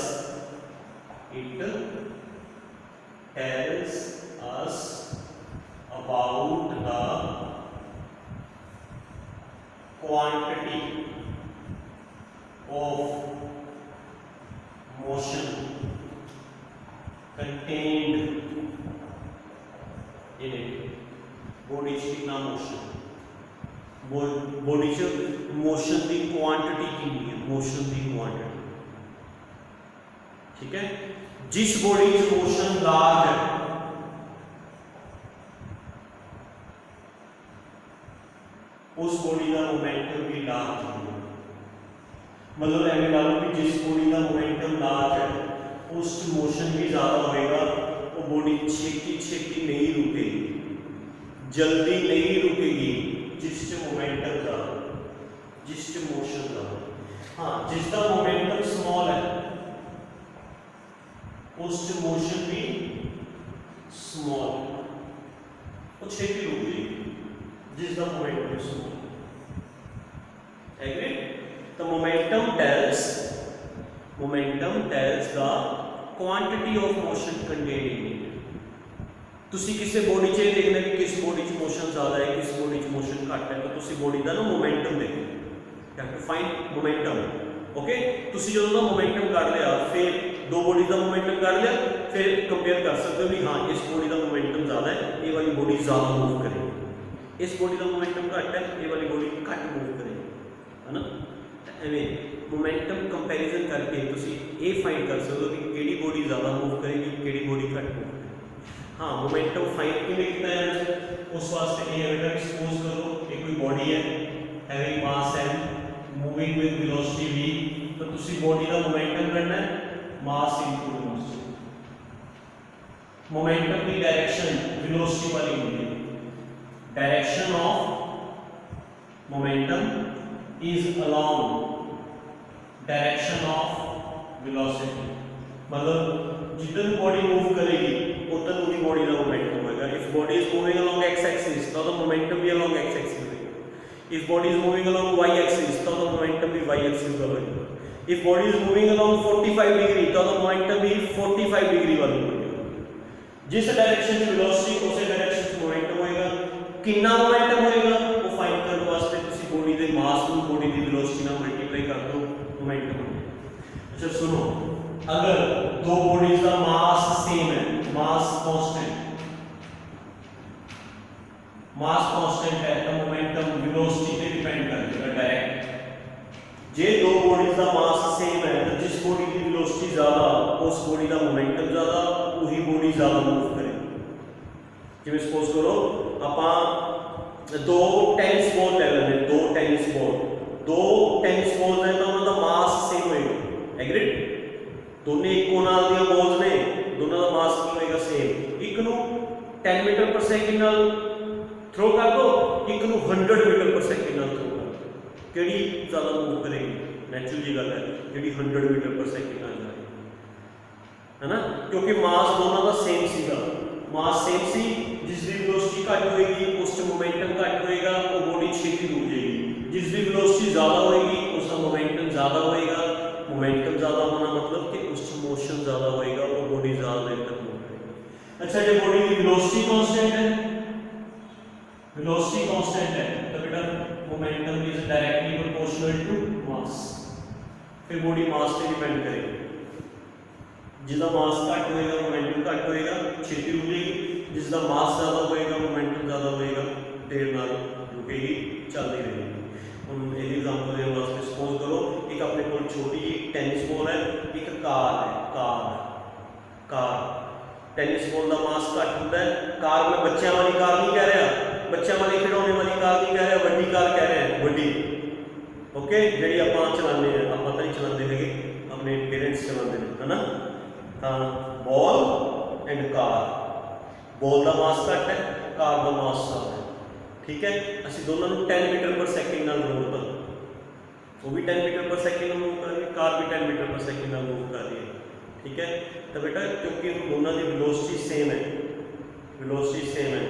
it tells us about the quantity of motion contained in it. Body च कितना मोशन, बॉडी च मोशन की quantity कितनी है, मोशन की क्वांटिटी। ठीक है, जिस बॉडी च मोशन लार्ज है उस बॉडी का मोमेंटम भी लार्ज होगा। मतलब एवं ला लो कि जिस बॉडी का मोमेंटम लार्ज है उस मोशन भी ज़्यादा होएगा, वो बॉडी छेती छेती नहीं रुकेगी, जल्दी नहीं रुकेगी, जिससे मोमेंटम ज़्यादा, जिससे मोशन ज़्यादा। हाँ, जिसका मोमेंटम स्मॉल है उससे मोशन भी स्मॉल, वो छेती रुक जाएगी, जिसका momentum small. Agree? The momentum tells the quantity of motion contained in it. तुसी किसी बॉडी च देखना कि किस बॉडी च मोशन ज़्यादा है, किस बॉडी च मोशन घट है, तो तुसी बॉडी का ना मोमेंटम देखो, you have to find momentum. Okay, तुसी जो ना मोमेंटम काट लिया, फिर दो बॉडी का मोमेंटम काट लिया, फिर कंपेयर कर सकते हो भी हाँ इस बॉडी का मोमेंटम ज़्यादा है, ये वाली बॉडी ज़्यादा मूव करेगी, इस बॉडी का मोमेंटम घट है, ये वाली बॉडी घट मूव करेगी, है ना। एवें मोमेंटम कंपैरिजन करके तुसी ये फाइंड कर सकते हो कि केड़ी बॉडी ज़्यादा मूव करेगी, केड़ी बॉडी घट मूव करेगी। हाँ, मोमेंटम फाइंड किवें कीता है, उस वास्ते ये बेटा सपोज करो ये कोई बॉडी है having mass m moving with velocity v, तो तुसी बॉडी का मोमेंटम करना है मास इनटू वेलोसिटी। मोमेंटम की डायरेक्शन वेलोसिटी वाली होती है, direction of momentum is along direction of velocity, मतलब जिधर बॉडी मूव करेगी उधर पूरी बॉडी का मोमेंटम होगा। If body is moving along X axis तो द मोमेंटम भी अलोंग एक्स एक्सिस होगा, if body is moving along Y axis तो द मोमेंटम भी वाई एक्सिस का होगा, if body is moving along 45 degree तो द मोमेंटम भी 45 degree वाली होगा। जिस डायरेक्शन में वेलोसिटी उस डायरेक्शन में मोमेंटम होएगा, कितना मोमेंटम होएगा वो फाइंड करने वास्ते किसी बॉडी के मास को बॉडी की वेलोसिटी ਨਾਲ मल्टीप्लाई कर दो, मोमेंटम। अच्छा सुनो, अगर दो बॉडीज का मास सेम है, मास कांस्टेंट है, तो मोमेंटम वेलोसिटी पे डिपेंड करेगा डायरेक्ट। जे दो बॉडीज का मास सेम है तो जिस बॉडी की वेलोसिटी ज्यादा उस बॉडी का मोमेंटम ज्यादा, वही बॉडी ज्यादा मूव करेगी। जिवें सपोज करो आपां दो टेनिस बॉल ले लेंगे, दो टेनिस बॉल है तो उनका मास सेम होएगा, एग्रीड? दोनों इको नाल दी बॉल्स ने, दोनों का मास की होएगा सेम। एक नु 10 मीटर पर सेकंड नाल थ्रो कर दो, एक नु 100 मीटर पर सेकंड नाल थ्रो कर दो, केड़ी ज्यादा मूव करेगी? नेचुरल जी गल है जेडी 100 मीटर पर सेकंड नाल जाएगी, है ना, क्योंकि मास दोनों का सेम सीगा, मास सेम सी, जिसकी वेलोसिटी घट होएगी उस मोमेंटम घट होएगा, वो बॉडी छेती रुक जाएगी। जिसकी वेलोसिटी ज्यादा होएगी उसका मोमेंटम ज्यादा होएगा, मोमेंटम ज्यादा होना मतलब कि उसका मोशन ज्यादा होएगा, वो बॉडी ज्यादा देर तक मूव करेगी। अच्छा, जब बॉडी की वेलोसिटी कांस्टेंट है, तो बेटा momentum is directly proportional to mass, फिर बॉडी मास पे डिपेंड करेगी। जिसका मास घट होएगा मोमेंटम घट होएगा, छेती रुक जाएगी, जिसका मास ज्यादा होएगा मोमेंटम ज्यादा होएगा, देर नाल रुकेगी, चलती रहेगी। हम एक एग्जांपल देने वास्ते सपोज करो एक अपने को छोटी टेनिस बॉल है, एक कार है, कार टेनिस बॉल का मास घट होता है, कार में बच्चों वाली कार नहीं कह रहा, बच्चों वाली खिडौने वाली कार नहीं कह रहा, वड्डी कार कह रहे हैं, वड्डी। ओके, जी आप चलाने हैं, आप तो नहीं चलाते है, अपने पेरेंट्स चलाते हैं, है ना। हाँ, बॉल एंड कार, बॉल का मास घट है, कार का मास ज्यादा है, ठीक है। असं दोनों 10 मीटर पर सेकंड नाल मूव कर, वो भी 10 मीटर पर सेकंड नाल मूव कर रही है, कार भी 10 मीटर पर सेकंड नाल मूव कर रही है, ठीक है। तो बेटा क्योंकि दोनों की वेलोसिटी सेम है,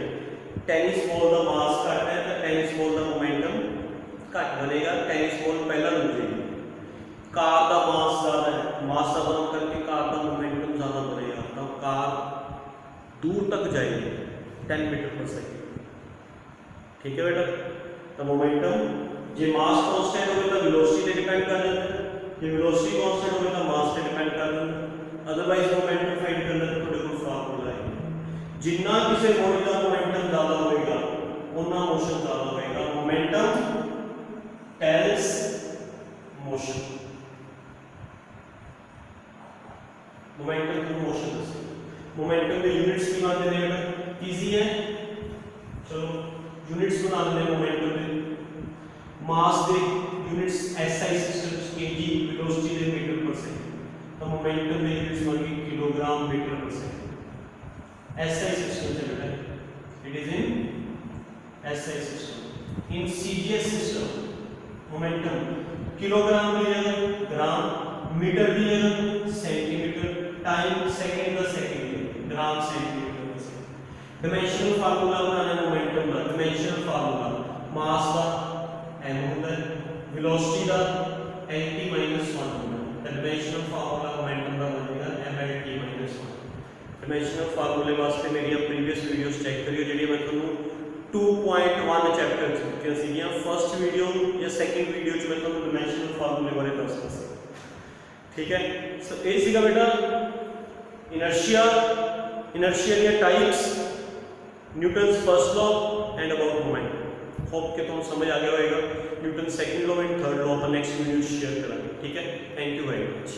टेनिस बॉल का मास घट है तो टेनिस बॉल का मोमेंटम घट बनेगा, टेनिस बॉल पहला रुक जाएगी। कार का मास ज़्यादा है, मास ज़्यादा करके कार का मोमेंटम ज़्यादा बनेगा, तो कार दूर तक जाएगी 10 मीटर पर सेकंड, ठीक है बेटा। तो मोमेंटम जे मास कांस्टेंट होवे तो वेलोसिटी पे डिपेंड कर जाता है, जे वेलोसिटी कांस्टेंट होवे तो मास पे डिपेंड कर जाता है। अदरवाइज मोमेंटम फाइंड करना तो थोड़े को फार्मूला है, जिन्ना किसी बॉडी का मोमेंटम ज़्यादा होएगा उतना मोशन ज़्यादा होएगा। Momentum tells motion, momentum to motion, momentum के यूनिट्स की बात करें बेटा इजी है, चलो यूनिट्स बना लें मोमेंटम के। मास दे units SI systems KG, velocity दे मीटर पर सेकंड, तो मोमेंटम में यूज होगी किलोग्राम मीटर पर सेकंड। एसआई सिस्टम से बेटा, it is in SI system. In CGS system momentum kilogram लिया, ग्राम, मीटर लिया, सेंटीमीटर, टाइम सेकंड का सेकंड, ग्राम सेंटीमीटर पर सेकंड। डायमेंशनल फार्मूला बनाना मोमेंटम का, डायमेंशनल फार्मूला मास का m होता है, वेलोसिटी का nt - 1 होता है। डायमेंशनल फार्मूला मोमेंटम का बनेगा mlt - 1। डायमेंशनल फार्मूले वास्ते मेरी प्रीवियस वीडियोस चेक करियो, जेडी मैं तुहानू 2.1 चैप्टर के सीगियां। फर्स्ट वीडियो या सेकंड वीडियो च मैं तुहानू डायमेंशनल फार्मूले बारे दसदा सी, ठीक है। सो ए सीगा बेटा inertia, inertia the types, Newton's first law and about momentum. Hope कि तुम समझ आ गया होगा। Newton second law and third law पर नेक्स्ट वीडियो शेयर करेंगे, ठीक है। Thank you very much.